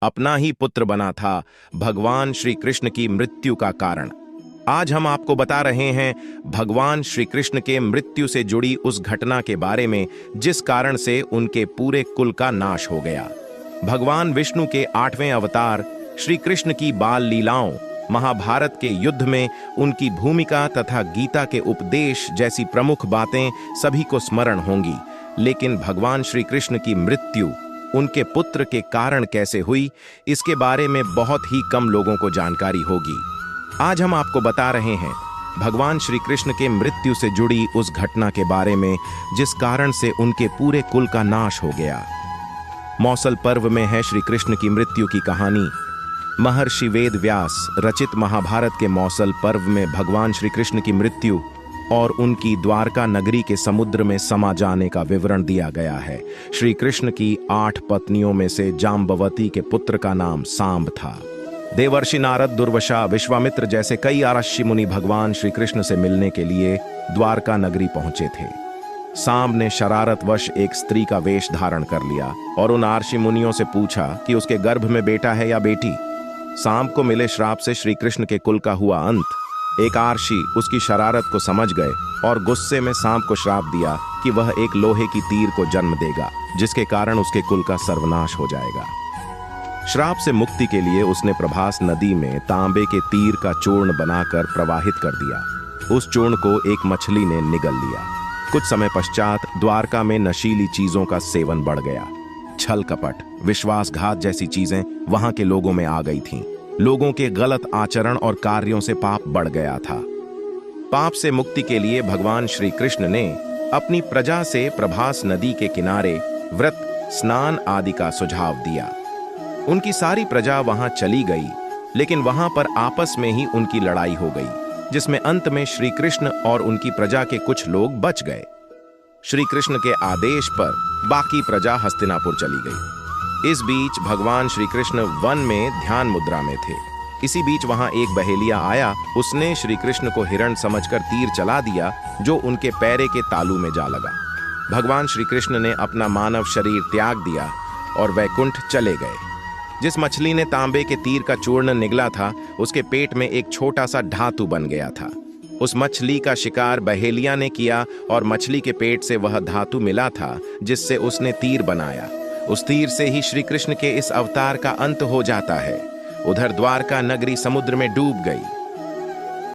अपना ही पुत्र बना था भगवान श्री कृष्ण की मृत्यु का कारण। आज हम आपको बता रहे हैं भगवान श्री कृष्ण के मृत्यु से जुड़ी उस घटना के बारे में जिस कारण से उनके पूरे कुल का नाश हो गया। भगवान विष्णु के 8वें अवतार श्री कृष्ण की बाल लीलाओं, महाभारत के युद्ध में उनकी भूमिका तथा गीता के उपदेश जैसी प्रमुख बातें सभी को स्मरण होंगी, लेकिन भगवान श्री कृष्ण की मृत्यु उनके पुत्र के कारण कैसे हुई, इसके बारे में बहुत ही कम लोगों को जानकारी होगी। आज हम आपको बता रहे हैं भगवान श्री कृष्ण के मृत्यु से जुड़ी उस घटना के बारे में जिस कारण से उनके पूरे कुल का नाश हो गया। मौसल पर्व में है श्री कृष्ण की मृत्यु की कहानी। महर्षि वेद व्यास रचित महाभारत के मौसल पर्व में भगवान श्री कृष्ण की मृत्यु और उनकी द्वारका नगरी के समुद्र में समा जाने का विवरण दिया गया है। श्री कृष्ण की 8 पत्नियों में से जाम्बवती के पुत्र का नाम सांब था। देवर्षि नारद, दुर्वासा, विश्वामित्र जैसे कई ऋषि मुनि भगवान श्री कृष्ण से मिलने के लिए द्वारका नगरी पहुंचे थे। सांब ने शरारतवश एक स्त्री का वेश धारण कर लिया और उन ऋषि मुनियों से पूछा कि उसके गर्भ में बेटा है या बेटी। सांब को मिले श्राप से श्री कृष्ण के कुल का हुआ अंत। एक आर्षि उसकी शरारत को समझ गए और गुस्से में सांप को श्राप दिया कि वह एक लोहे की तीर को जन्म देगा, जिसके कारण उसके कुल का सर्वनाश हो जाएगा। श्राप से मुक्ति के लिए उसने प्रभास नदी में तांबे के तीर का चूर्ण बनाकर प्रवाहित कर दिया। उस चूर्ण को एक मछली ने निगल लिया। कुछ समय पश्चात द्वारका में नशीली चीजों का सेवन बढ़ गया। छल कपट, विश्वासघात जैसी चीजें वहां के लोगों में आ गई थीं। लोगों के गलत आचरण और कार्यों से पाप बढ़ गया था। पाप से मुक्ति के लिए भगवान श्री कृष्ण ने अपनी प्रजा से प्रभास नदी के किनारे व्रत, स्नान आदि का सुझाव दिया। उनकी सारी प्रजा वहां चली गई, लेकिन वहां पर आपस में ही उनकी लड़ाई हो गई, जिसमें अंत में श्री कृष्ण और उनकी प्रजा के कुछ लोग बच गए। श्री कृष्ण के आदेश पर बाकी प्रजा हस्तिनापुर चली गई। इस बीच भगवान श्री कृष्ण वन में ध्यान मुद्रा में थे। इसी बीच वहां एक बहेलिया आया। उसने श्री कृष्ण को हिरण समझकर तीर चला दिया, जो उनके पैरे के तालू में जा लगा। भगवान श्री कृष्ण ने अपना मानव शरीर त्याग दिया और वैकुंठ चले गए। जिस मछली ने तांबे के तीर का चूर्ण निगला था, उसके पेट में एक छोटा सा धातु बन गया था। उस मछली का शिकार बहेलिया ने किया और मछली के पेट से वह धातु मिला था जिससे उसने तीर बनाया। उस तीर से ही श्री कृष्ण के इस अवतार का अंत हो जाता है। उधर द्वारका नगरी समुद्र में डूब गई।